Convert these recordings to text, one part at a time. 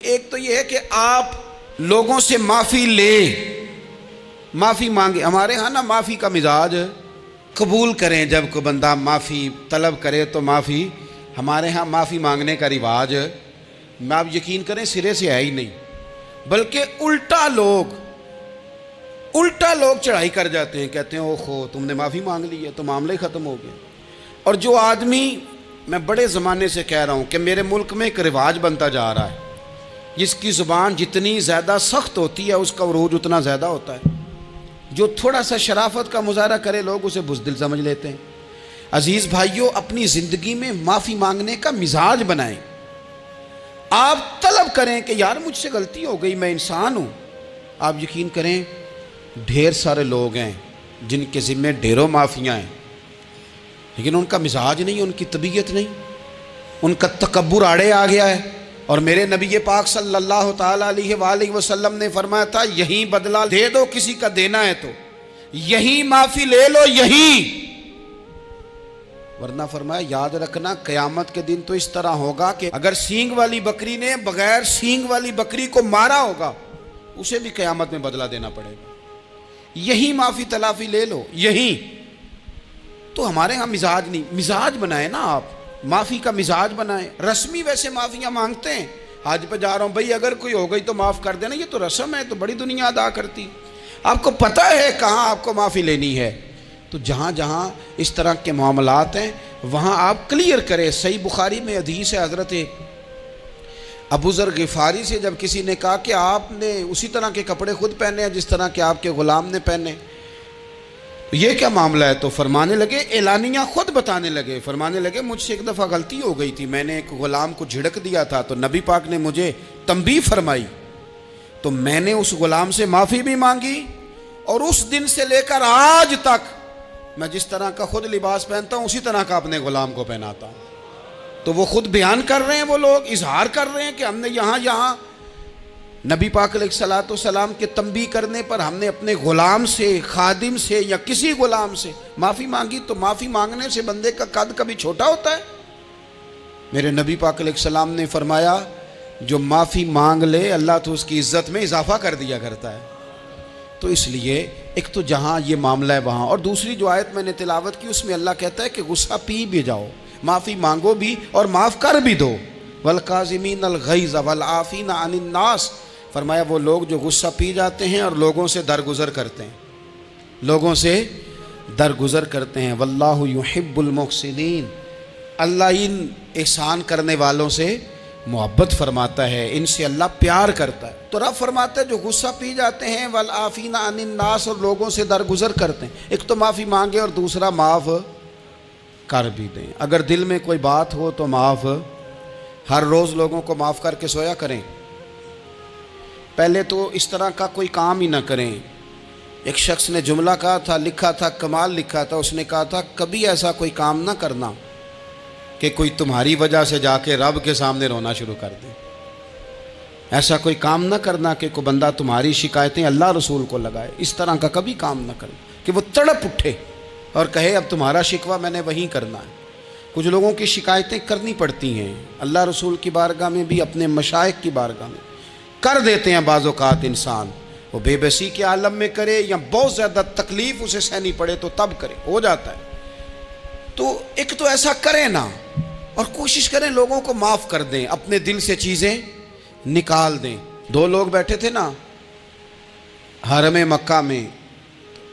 ایک تو یہ ہے کہ آپ لوگوں سے معافی لیں، معافی مانگے. ہمارے ہاں نا معافی کا مزاج قبول کریں، جب کوئی بندہ معافی طلب کرے تو معافی. ہمارے ہاں معافی مانگنے کا رواج میں آپ یقین کریں سرے سے ہے ہی نہیں، بلکہ الٹا لوگ چڑھائی کر جاتے ہیں، کہتے ہیں اوہو تم نے معافی مانگ لی ہے تو معاملہ ہی ختم ہو گیا. اور جو آدمی، میں بڑے زمانے سے کہہ رہا ہوں کہ میرے ملک میں ایک رواج بنتا جا رہا ہے، جس کی زبان جتنی زیادہ سخت ہوتی ہے اس کا عروج اتنا زیادہ ہوتا ہے. جو تھوڑا سا شرافت کا مظاہرہ کرے لوگ اسے بزدل سمجھ لیتے ہیں. عزیز بھائیوں، اپنی زندگی میں معافی مانگنے کا مزاج بنائیں. آپ طلب کریں کہ یار مجھ سے غلطی ہو گئی، میں انسان ہوں. آپ یقین کریں ڈھیر سارے لوگ ہیں جن کے ذمہ ڈھیروں معافیاں ہیں، لیکن ان کا مزاج نہیں، ان کی طبیعت نہیں، ان کا تکبر آڑے آ گیا ہے. اور میرے نبی پاک صلی اللہ تعالیٰ علیہ وآلہ وسلم نے فرمایا تھا یہیں بدلہ دے دو کسی کا دینا ہے تو، یہیں معافی لے لو یہیں. ورنہ فرمایا یاد رکھنا قیامت کے دن تو اس طرح ہوگا کہ اگر سینگ والی بکری نے بغیر سینگ والی بکری کو مارا ہوگا اسے بھی قیامت میں بدلہ دینا پڑے گا. یہی معافی تلافی لے لو یہی. تو ہمارے ہاں مزاج نہیں، مزاج بنائیں نا آپ، معافی کا مزاج بنائیں. رسمی ویسے معافیاں مانگتے ہیں، آج پہ جا رہا ہوں بھئی اگر کوئی ہو گئی تو معاف کر دینا، یہ تو رسم ہے، تو بڑی دنیا ادا کرتی. آپ کو پتہ ہے کہاں آپ کو معافی لینی ہے. تو جہاں جہاں اس طرح کے معاملات ہیں وہاں آپ کلیئر کریں. صحیح بخاری میں حدیث ہے حضرت ابو ذر غفاری سے، جب کسی نے کہا کہ آپ نے اسی طرح کے کپڑے خود پہنے ہیں جس طرح کہ آپ کے غلام نے پہنے، یہ کیا معاملہ ہے؟ تو فرمانے لگے، اعلانیہ خود بتانے لگے، فرمانے لگے مجھ سے ایک دفعہ غلطی ہو گئی تھی، میں نے ایک غلام کو جھڑک دیا تھا تو نبی پاک نے مجھے تنبیہ فرمائی، تو میں نے اس غلام سے معافی بھی مانگی، اور اس دن سے لے کر آج تک میں جس طرح کا خود لباس پہنتا ہوں اسی طرح کا اپنے غلام کو پہناتا ہوں. تو وہ خود بیان کر رہے ہیں، وہ لوگ اظہار کر رہے ہیں کہ ہم نے یہاں نبی پاک علیہ الصلوۃ والسلام کے تنبیہ کرنے پر ہم نے اپنے غلام سے، خادم سے یا کسی غلام سے معافی مانگی. تو معافی مانگنے سے بندے کا قد کبھی چھوٹا ہوتا ہے؟ میرے نبی پاک علیہ السلام نے فرمایا جو معافی مانگ لے اللہ تو اس کی عزت میں اضافہ کر دیا کرتا ہے. تو اس لیے ایک تو جہاں یہ معاملہ ہے وہاں، اور دوسری جو آیت میں نے تلاوت کی اس میں اللہ کہتا ہے کہ غصہ پی بھی جاؤ، معافی مانگو بھی اور معاف کر بھی دو. والکاظمین الغیظ والعافین عن الناس، فرمایا وہ لوگ جو غصہ پی جاتے ہیں اور لوگوں سے درگزر کرتے ہیں، لوگوں سے درگزر کرتے ہیں. واللہ یحب المحسنین، اللہ ان احسان کرنے والوں سے محبت فرماتا ہے، ان سے اللہ پیار کرتا ہے. تو رب فرماتا ہے جو غصہ پی جاتے ہیں والعافین عن الناس، اور لوگوں سے درگزر کرتے ہیں. ایک تو معافی مانگے اور دوسرا معاف کر بھی دیں. اگر دل میں کوئی بات ہو تو معاف، ہر روز لوگوں کو معاف کر کے سویا کریں. پہلے تو اس طرح کا کوئی کام ہی نہ کریں. ایک شخص نے جملہ کہا تھا، لکھا تھا، کمال لکھا تھا، اس نے کہا تھا کبھی ایسا کوئی کام نہ کرنا کہ کوئی تمہاری وجہ سے جا کے رب کے سامنے رونا شروع کر دے. ایسا کوئی کام نہ کرنا کہ کوئی بندہ تمہاری شکایتیں اللہ رسول کو لگائے. اس طرح کا کبھی کام نہ کرنا کہ وہ تڑپ اٹھے اور کہے اب تمہارا شکوہ میں نے وہیں کرنا ہے. کچھ لوگوں کی شکایتیں کرنی پڑتی ہیں، اللہ رسول کی بارگاہ میں بھی، اپنے مشائخ کی بارگاہ میں کر دیتے ہیں. بعض اوقات انسان وہ بے بسی کے عالم میں کرے یا بہت زیادہ تکلیف اسے سہنی پڑے تو تب کرے، ہو جاتا ہے. تو ایک تو ایسا کریں نا، اور کوشش کریں لوگوں کو معاف کر دیں، اپنے دل سے چیزیں نکال دیں. دو لوگ بیٹھے تھے نا حرم مکہ میں،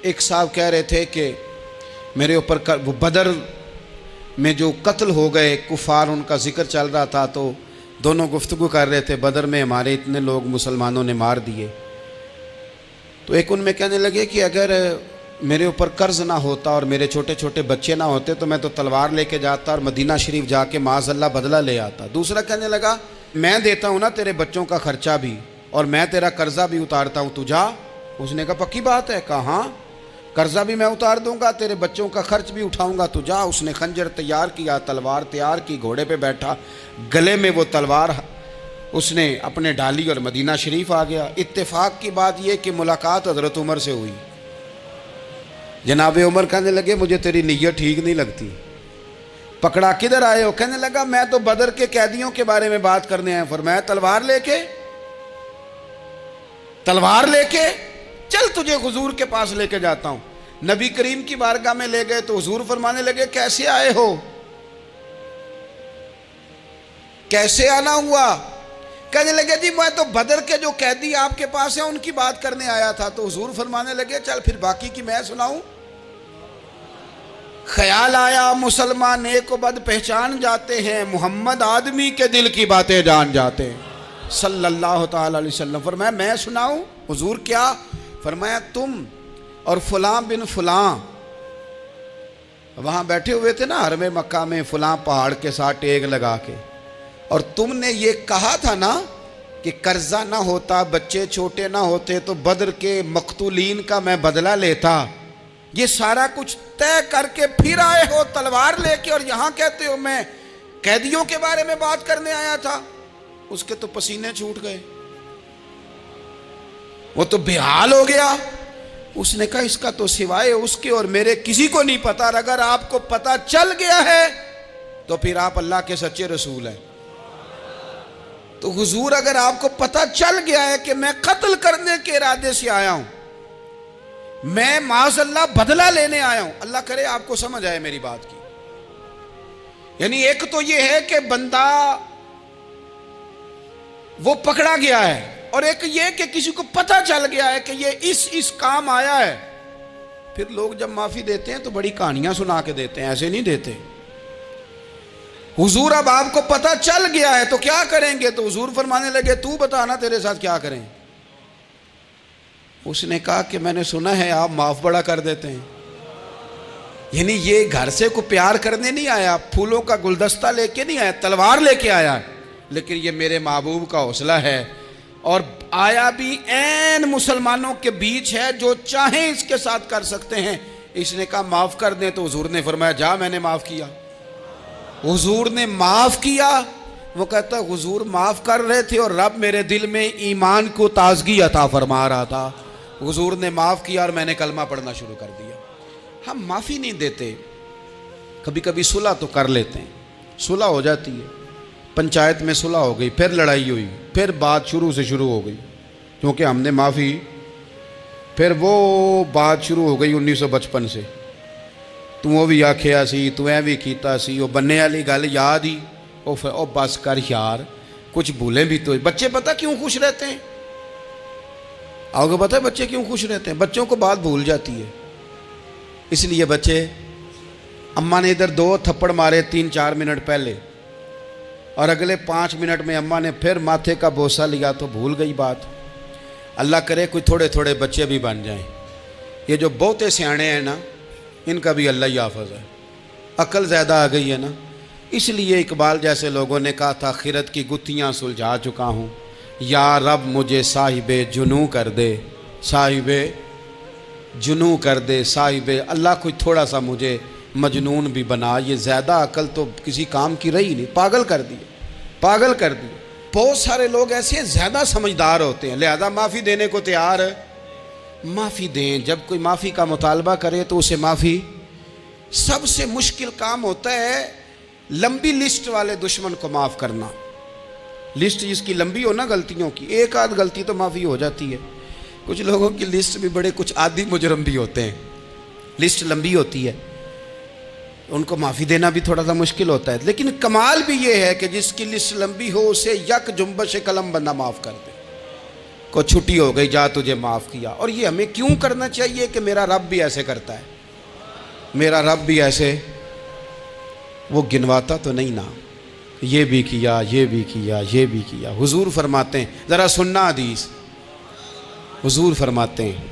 ایک صاحب کہہ رہے تھے کہ میرے اوپر وہ بدر میں جو قتل ہو گئے کفار ان کا ذکر چل رہا تھا، تو دونوں گفتگو کر رہے تھے بدر میں ہمارے اتنے لوگ مسلمانوں نے مار دیے. تو ایک ان میں کہنے لگے کہ اگر میرے اوپر قرض نہ ہوتا اور میرے چھوٹے چھوٹے بچے نہ ہوتے تو میں تو تلوار لے کے جاتا اور مدینہ شریف جا کے معاذ اللہ بدلہ لے آتا. دوسرا کہنے لگا میں دیتا ہوں نا تیرے بچوں کا خرچہ بھی اور میں تیرا قرضہ بھی اتارتا ہوں، تو جا. اس نے کہا پکی بات ہے؟ کہا ہاں، قرضہ بھی میں اتار دوں گا، تیرے بچوں کا خرچ بھی اٹھاؤں گا، تو جا. اس نے خنجر تیار کیا، تلوار تیار کی، گھوڑے پہ بیٹھا، گلے میں وہ تلوار اس نے اپنے ڈالی اور مدینہ شریف آ گیا. اتفاق کی بات یہ کہ ملاقات حضرت عمر سے ہوئی. جناب عمر کہنے لگے مجھے تیری نیت ٹھیک نہیں لگتی. پکڑا کدھر آئے ہو؟ کہنے لگا میں تو بدر کے قیدیوں کے بارے میں بات کرنے آیا. فرمایا تلوار لے کے؟ تلوار لے کے چل تجھے حضور کے پاس لے کے جاتا ہوں. نبی کریم کی بارگاہ میں لے گئے تو حضور فرمانے لگے کیسے آئے ہو, کیسے آنا ہوا؟ کہنے لگے جی میں تو بدر کے جو قیدی آپ کے پاس ہیں ان کی بات کرنے آیا تھا. تو حضور فرمانے لگے چل پھر باقی کی میں سناؤں. خیال آیا مسلمان نیک و بد پہچان جاتے ہیں, محمد آدمی کے دل کی باتیں جان جاتے ہیں صلی اللہ تعالی علیہ وسلم. فرمایا میں سناؤں؟ حضور کیا؟ فرمایا تم اور فلاں بن فلاں وہاں بیٹھے ہوئے تھے نا حرم مکہ میں فلاں پہاڑ کے ساتھ ٹیک لگا کے, اور تم نے یہ کہا تھا نا کہ قرضہ نہ ہوتا, بچے چھوٹے نہ ہوتے تو بدر کے مقتولین کا میں بدلہ لیتا. یہ سارا کچھ طے کر کے پھر آئے ہو تلوار لے کے, اور یہاں کہتے ہو میں قیدیوں کے بارے میں بات کرنے آیا تھا. اس کے تو پسینے چھوٹ گئے, وہ تو بے حال ہو گیا. اس نے کہا اس کا تو سوائے اس کے اور میرے کسی کو نہیں پتا, اور اگر آپ کو پتا چل گیا ہے تو پھر آپ اللہ کے سچے رسول ہیں. تو حضور اگر آپ کو پتا چل گیا ہے کہ میں قتل کرنے کے ارادے سے آیا ہوں, میں معاذ اللہ بدلہ لینے آیا ہوں, اللہ کرے آپ کو سمجھ آئے میری بات کی. یعنی ایک تو یہ ہے کہ بندہ وہ پکڑا گیا ہے, اور ایک یہ کہ کسی کو پتا چل گیا ہے کہ یہ اس کام آیا ہے. پھر لوگ جب معافی دیتے ہیں تو بڑی کہانیاں سنا کے دیتے ہیں, ایسے نہیں دیتے. حضور اب آپ کو پتا چل گیا ہے تو کیا کریں گے؟ تو حضور فرمانے لگے تو بتانا تیرے ساتھ کیا کریں. اس نے کہا کہ میں نے سنا ہے آپ معاف بڑا کر دیتے ہیں. یعنی یہ گھر سے کو پیار کرنے نہیں آیا, پھولوں کا گلدستہ لے کے نہیں آیا, تلوار لے کے آیا, لیکن یہ میرے محبوب کا حوصلہ ہے. اور آیا بھی عین مسلمانوں کے بیچ ہے, جو چاہیں اس کے ساتھ کر سکتے ہیں. اس نے کہا معاف کر دیں, تو حضور نے فرمایا جا میں نے معاف کیا. حضور نے معاف کیا. وہ کہتا حضور معاف کر رہے تھے اور رب میرے دل میں ایمان کو تازگی عطا فرما رہا تھا. حضور نے معاف کیا اور میں نے کلمہ پڑھنا شروع کر دیا. ہم معافی نہیں دیتے, کبھی کبھی صلح تو کر لیتے ہیں, صلح ہو جاتی ہے, پنچایت میں صلح ہو گئی, پھر لڑائی ہوئی, پھر بات شروع سے شروع ہو گئی کیونکہ ہم نے معافی, پھر وہ بات شروع ہو گئی 1955 سے. تو بھی آکھیا سی, تو اے بھی کیتا سی, وہ بننے والی گل یاد ہی, او بس کر یار, کچھ بھولیں بھی تو. بچے پتہ کیوں خوش رہتے ہیں؟ آپ کو پتہ ہے بچے کیوں خوش رہتے ہیں؟ بچوں کو بات بھول جاتی ہے. اس لیے بچے, اماں نے ادھر 2 تھپڑ مارے 3-4 منٹ پہلے, اور اگلے 5 منٹ میں اماں نے پھر ماتھے کا بوسہ لیا تو بھول گئی بات. اللہ کرے کوئی تھوڑے تھوڑے بچے بھی بن جائیں. یہ جو بہتے سیانے ہیں نا, ان کا بھی اللہ ہی حافظ ہے, عقل زیادہ آ گئی ہے نا. اس لیے اقبال جیسے لوگوں نے کہا تھا خرد کی گتھیاں سلجھا چکا ہوں, یا رب مجھے صاحب جنوں کر دے, صاحب جنوں کر دے, صاحب اللہ کوئی تھوڑا سا مجھے مجنون بھی بنا. یہ زیادہ عقل تو کسی کام کی رہی نہیں, پاگل کر دی, پاگل کر دی. بہت سارے لوگ ایسے ہیں زیادہ سمجھدار ہوتے ہیں, لہذا معافی دینے کو تیار ہے. معافی دیں, جب کوئی معافی کا مطالبہ کرے تو اسے معافی. سب سے مشکل کام ہوتا ہے لمبی لسٹ والے دشمن کو معاف کرنا. لسٹ جس کی لمبی ہو نا غلطیوں کی, ایک آدھ غلطی تو معافی ہو جاتی ہے. کچھ لوگوں کی لسٹ بھی بڑے, کچھ عادی مجرم بھی ہوتے ہیں, لسٹ لمبی ہوتی ہے, ان کو معافی دینا بھی تھوڑا سا مشکل ہوتا ہے. لیکن کمال بھی یہ ہے کہ جس کی لسٹ لمبی ہو اسے یک جنبش قلم بندہ معاف کر دے. کو چھٹی ہو گئی, جا تجھے معاف کیا. اور یہ ہمیں کیوں کرنا چاہیے کہ میرا رب بھی ایسے کرتا ہے, میرا رب بھی ایسے, وہ گنواتا تو نہیں نا, یہ بھی کیا, یہ بھی کیا, یہ بھی کیا. حضور فرماتے ہیں, ذرا سننا حدیث, حضور فرماتے ہیں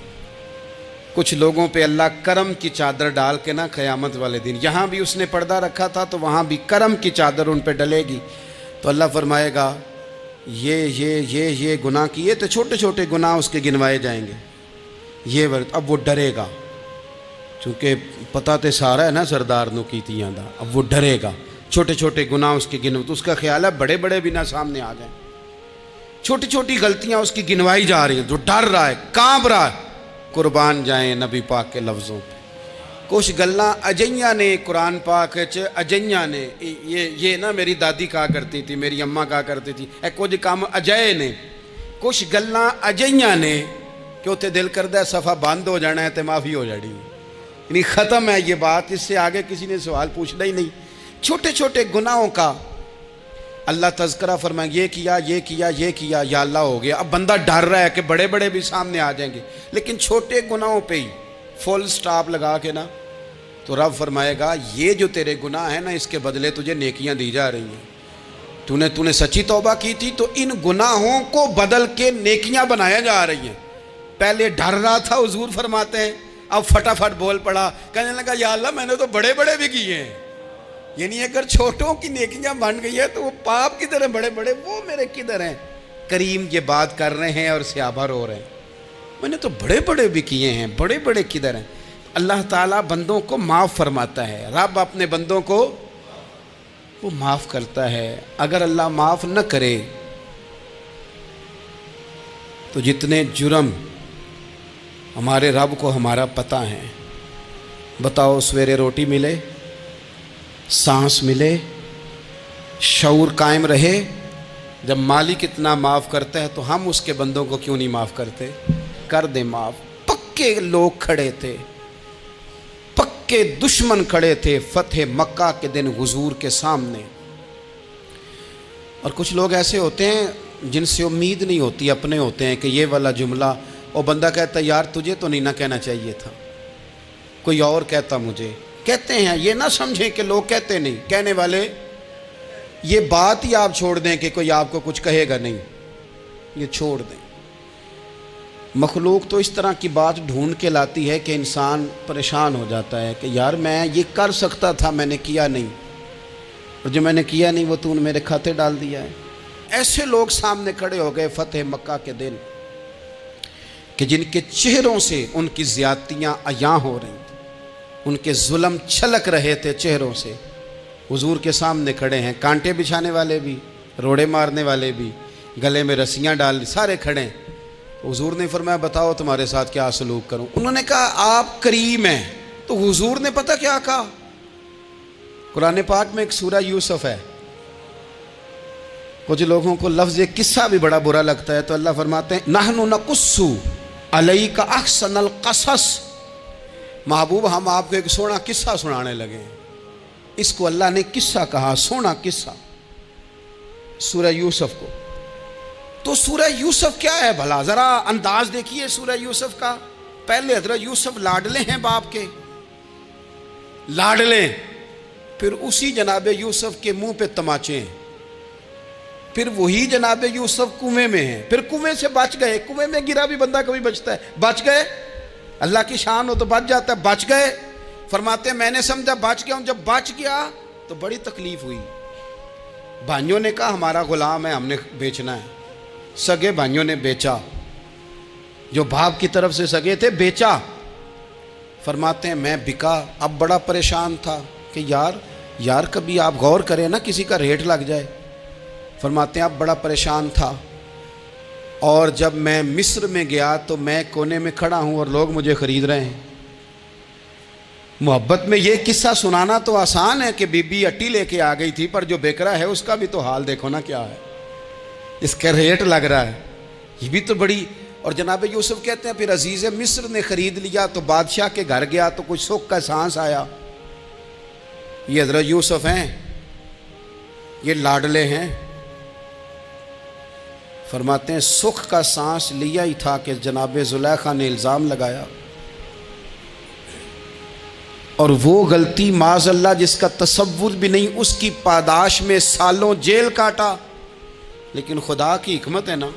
کچھ لوگوں پہ اللہ کرم کی چادر ڈال کے نا قیامت والے دن, یہاں بھی اس نے پردہ رکھا تھا تو وہاں بھی کرم کی چادر ان پہ ڈلے گی. تو اللہ فرمائے گا یہ گناہ کیے تو چھوٹے چھوٹے گناہ اس کے گنوائے جائیں گے. یہ اب وہ ڈرے گا, چونکہ پتہ تے سارا ہے نا سردار نو کیتیاں دا, اب وہ ڈرے گا. چھوٹے چھوٹے گناہ اس کے گنو, تو اس کا خیال ہے بڑے بڑے بھی نہ سامنے آ جائیں. چھوٹی چھوٹی غلطیاں اس کی گنوائی جا رہی ہیں, جو ڈر رہا ہے, کانپ رہا ہے. قربان جائیں نبی پاک کے لفظوں پہ. کچھ گلاں اجیاں نے قرآن پاک اجیاں نے, یہ نا میری دادی کہا کرتی تھی, میری اماں کہا کرتی تھی, کچھ کام اجائے نے. کچھ گلاں اجیاں نے کہ اتنے دل کرتا ہے صفحہ بند ہو جانا ہے تو معافی ہو جانی، یعنی ختم ہے یہ بات، اس سے آگے کسی نے سوال پوچھنا ہی نہیں۔ چھوٹے چھوٹے گناہوں کا اللہ تذکرہ فرمائیں، یہ کیا یہ کیا یہ کیا، یا اللہ ہو گیا۔ اب بندہ ڈر رہا ہے کہ بڑے بڑے بھی سامنے آ جائیں گے، لیکن چھوٹے گناہوں پہ ہی فل سٹاپ لگا کے نا تو رب فرمائے گا یہ جو تیرے گناہ ہیں نا اس کے بدلے تجھے نیکیاں دی جا رہی ہیں۔ تو نے سچی توبہ کی تھی تو ان گناہوں کو بدل کے نیکیاں بنایا جا رہی ہیں۔ پہلے ڈر رہا تھا، حضور فرماتے ہیں، اب فٹافٹ بول پڑا، کہنے لگا یا اللہ میں نے تو بڑے بڑے بھی کیے ہیں، یعنی اگر چھوٹوں کی نیکیاں بن گئی ہے تو وہ پاپ کدھر ہیں، بڑے بڑے وہ میرے کدھر ہیں۔ کریم یہ بات کر رہے ہیں اور صحابہ رو رہے ہیں، میں نے تو بڑے بڑے بھی کیے ہیں، بڑے بڑے کدھر ہیں۔ اللہ تعالیٰ بندوں کو معاف فرماتا ہے، رب اپنے بندوں کو وہ معاف کرتا ہے۔ اگر اللہ معاف نہ کرے تو جتنے جرم ہمارے رب کو ہمارا پتہ ہے، بتاؤ سویرے روٹی ملے، سانس ملے، شعور قائم رہے، جب مالک اتنا معاف کرتا ہے تو ہم اس کے بندوں کو کیوں نہیں معاف کرتے؟ کر دیں معاف۔ پکے لوگ کھڑے تھے، پکے دشمن کھڑے تھے فتح مکہ کے دن حضور کے سامنے، اور کچھ لوگ ایسے ہوتے ہیں جن سے امید نہیں ہوتی، اپنے ہوتے ہیں کہ یہ والا جملہ، اور بندہ کہتا ہے یار تجھے تو نہیں نہ کہنا چاہیے تھا، کوئی اور کہتا مجھے۔ کہتے ہیں، یہ نہ سمجھیں کہ لوگ کہتے نہیں، کہنے والے، یہ بات ہی آپ چھوڑ دیں کہ کوئی آپ کو کچھ کہے گا نہیں، یہ چھوڑ دیں۔ مخلوق تو اس طرح کی بات ڈھونڈ کے لاتی ہے کہ انسان پریشان ہو جاتا ہے کہ یار میں یہ کر سکتا تھا، میں نے کیا نہیں، اور جو میں نے کیا نہیں وہ تو نے میرے کھاتے ڈال دیا ہے۔ ایسے لوگ سامنے کھڑے ہو گئے فتح مکہ کے دن کہ جن کے چہروں سے ان کی زیادتیاں عیاں ہو رہی تھیں، ان کے ظلم چھلک رہے تھے چہروں سے۔ حضور کے سامنے کھڑے ہیں، کانٹے بچھانے والے بھی، روڑے مارنے والے بھی، گلے میں رسیاں ڈال، سارے کھڑے ہیں۔ حضور نے فرمایا بتاؤ تمہارے ساتھ کیا سلوک کروں؟ انہوں نے کہا آپ کریم ہیں۔ تو حضور نے پتہ کیا کہا؟ قرآن پاک میں ایک سورہ یوسف ہے، کچھ لوگوں کو لفظ قصہ بھی بڑا برا لگتا ہے، تو اللہ فرماتے ہیں نحن نقص علیک احسن القصص، محبوب ہم آپ کو ایک سونا قصہ سنانے لگے ہیں۔ اس کو اللہ نے قصہ کہا، سونا قصہ، سورہ یوسف کو۔ تو سورہ یوسف کیا ہے بھلا؟ ذرا انداز دیکھیے سورہ یوسف کا۔ پہلے حضرت یوسف لاڈلے ہیں باپ کے، لاڈلے، پھر اسی جناب یوسف کے منہ پہ تماچے ہیں، پھر وہی جناب یوسف کنویں میں ہیں، پھر کنویں سے بچ گئے، کنویں میں گرا بھی بندہ کبھی بچتا ہے، بچ گئے، اللہ کی شان ہو تو بچ جاتا ہے، بچ گئے۔ فرماتے ہیں میں نے سمجھا بچ گیا ہوں، جب بچ گیا تو بڑی تکلیف ہوئی۔ بھائیوں نے کہا ہمارا غلام ہے، ہم نے بیچنا ہے۔ سگے بھائیوں نے بیچا، جو باپ کی طرف سے سگے تھے بیچا۔ فرماتے ہیں میں بکا، اب بڑا پریشان تھا کہ یار کبھی آپ غور کریں نا کسی کا ریٹ لگ جائے۔ فرماتے ہیں اب بڑا پریشان تھا، اور جب میں مصر میں گیا تو میں کونے میں کھڑا ہوں اور لوگ مجھے خرید رہے ہیں۔ محبت میں یہ قصہ سنانا تو آسان ہے کہ بی بی اٹی لے کے آ گئی تھی، پر جو بیکرا ہے اس کا بھی تو حال دیکھو نا کیا ہے، اس کا ریٹ لگ رہا ہے، یہ بھی تو بڑی۔ اور جناب یوسف کہتے ہیں پھر عزیز مصر نے خرید لیا تو بادشاہ کے گھر گیا تو کچھ سکھ کا سانس آیا۔ یہ حضرت یوسف ہیں، یہ لاڈلے ہیں۔ فرماتے ہیں سکھ کا سانس لیا ہی تھا کہ جناب زلیخا نے الزام لگایا، اور وہ غلطی معاذ اللہ جس کا تصور بھی نہیں، اس کی پاداش میں سالوں جیل کاٹا۔ لیکن خدا کی حکمت ہے نا،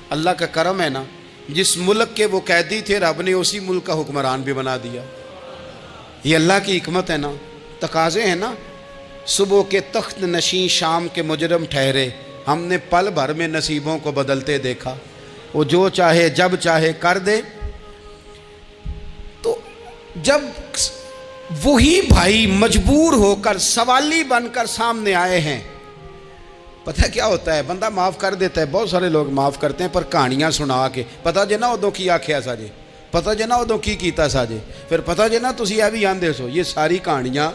اللہ کا کرم ہے نا، جس ملک کے وہ قیدی تھے رب نے اسی ملک کا حکمران بھی بنا دیا۔ یہ اللہ کی حکمت ہے نا، تقاضے ہیں نا۔ صبح کے تخت نشین شام کے مجرم ٹھہرے، ہم نے پل بھر میں نصیبوں کو بدلتے دیکھا، وہ جو چاہے جب چاہے کر دے۔ تو جب وہی بھائی مجبور ہو کر سوالی بن کر سامنے آئے ہیں، پتہ کیا ہوتا ہے، بندہ معاف کر دیتا ہے، بہت سارے لوگ معاف کرتے ہیں پر کہانیاں سنا کے، پتہ جے نا ادوں کی آکھیا سا جے، پتہ جے نا ادوں کی کیتا سا جے، پھر پتہ جے نا تسی اے بھی آندے سو، یہ ساری کہانیاں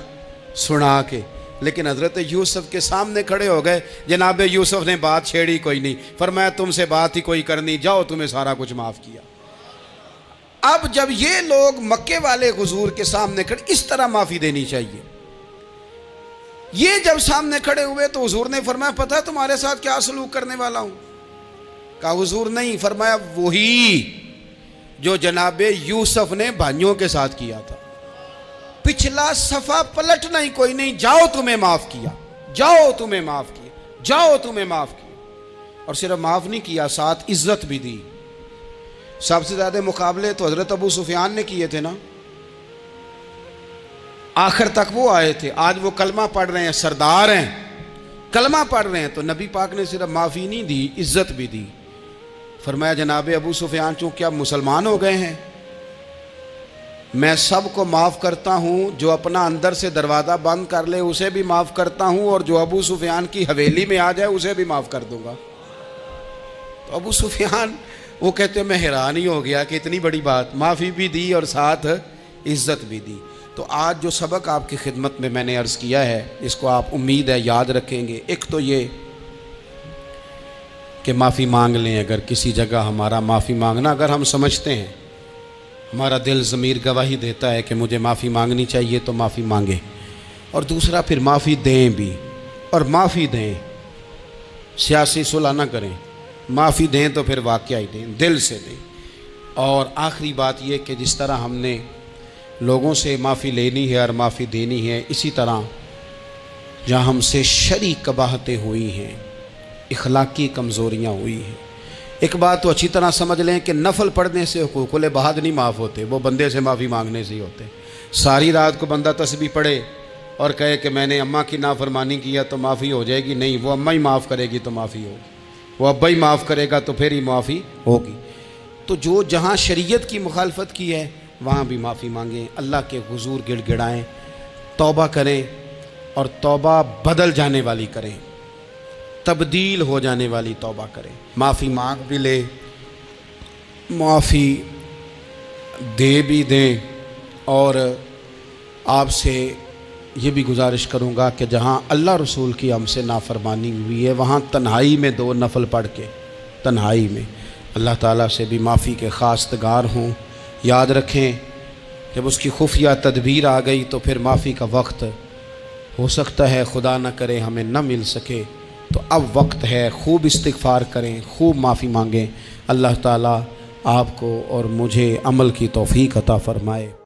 سنا کے۔ لیکن حضرت یوسف کے سامنے کھڑے ہو گئے. جناب یوسف نے بات چھیڑی کوئی نہیں, فرمایا تم سے بات ہی کوئی کرنی, جاؤ تمہیں سارا کچھ معاف کیا. اب جب یہ لوگ مکے والے حضور کے سامنے کھڑے, اس طرح معافی دینی چاہیے. یہ جب سامنے کھڑے ہوئے تو حضور نے فرمایا پتہ ہے تمہارے ساتھ کیا سلوک کرنے والا ہوں؟ کہا حضور نہیں. فرمایا وہی جو جناب یوسف نے بھائیوں کے ساتھ کیا تھا. پچھلا صفحہ پلٹنا ہی کوئی نہیں, جاؤ تمہیں معاف کیا, جاؤ تمہیں معاف کیا, جاؤ تمہیں معاف کیا. اور صرف معاف نہیں کیا, ساتھ عزت بھی دی. سب سے زیادہ مقابلے تو حضرت ابو سفیان نے کیے تھے نا, آخر تک وہ آئے تھے. آج وہ کلمہ پڑھ رہے ہیں, سردار ہیں, کلمہ پڑھ رہے ہیں, تو نبی پاک نے صرف معافی نہیں دی, عزت بھی دی. فرمایا جناب ابو سفیان چونکہ اب مسلمان ہو گئے ہیں, میں سب کو معاف کرتا ہوں, جو اپنا اندر سے دروازہ بند کر لے اسے بھی معاف کرتا ہوں, اور جو ابو سفیان کی حویلی میں آ جائے اسے بھی معاف کر دوں گا. تو ابو سفیان وہ کہتے میں حیران ہی ہو گیا کہ اتنی بڑی بات, معافی بھی دی اور ساتھ عزت بھی دی. تو آج جو سبق آپ کی خدمت میں میں نے عرض کیا ہے, اس کو آپ امید ہے یاد رکھیں گے. ایک تو یہ کہ معافی مانگ لیں. اگر کسی جگہ ہمارا معافی مانگنا, اگر ہم سمجھتے ہیں, ہمارا دل ضمیر گواہی دیتا ہے کہ مجھے معافی مانگنی چاہیے, تو معافی مانگیں. اور دوسرا پھر معافی دیں بھی, اور معافی دیں, سیاسی صلح نہ کریں, معافی دیں تو پھر واقعہ ہی دیں, دل سے دیں. اور آخری بات یہ کہ جس طرح ہم نے لوگوں سے معافی لینی ہے اور معافی دینی ہے, اسی طرح جہاں ہم سے شرعی قباحتیں ہوئی ہیں, اخلاقی کمزوریاں ہوئی ہیں, ایک بات تو اچھی طرح سمجھ لیں کہ نفل پڑھنے سے حقوق العباد نہیں معاف ہوتے, وہ بندے سے معافی مانگنے سے ہی ہوتے. ساری رات کو بندہ تسبیح پڑھے اور کہے کہ میں نے اماں کی نافرمانی کیا تو معافی ہو جائے گی, نہیں, وہ اماں ہی معاف کرے گی تو معافی ہوگی, وہ ابا ہی معاف کرے گا تو پھر ہی معافی ہوگی. تو جو جہاں شریعت کی مخالفت کی ہے وہاں بھی معافی مانگیں, اللہ کے حضور گڑ گڑائیں, توبہ کریں, اور توبہ بدل جانے والی کریں, تبدیل ہو جانے والی توبہ کریں. معافی مانگ بھی لے, معافی دے بھی دیں. اور آپ سے یہ بھی گزارش کروں گا کہ جہاں اللہ رسول کی ہم سے نافرمانی ہوئی ہے, وہاں تنہائی میں 2 نفل پڑھ کے, تنہائی میں اللہ تعالیٰ سے بھی معافی کے خواستگار ہوں. یاد رکھیں جب اس کی خفیہ تدبیر آ گئی تو پھر معافی کا وقت ہو سکتا ہے خدا نہ کرے ہمیں نہ مل سکے, تو اب وقت ہے, خوب استغفار کریں, خوب معافی مانگیں. اللہ تعالیٰ آپ کو اور مجھے عمل کی توفیق عطا فرمائے.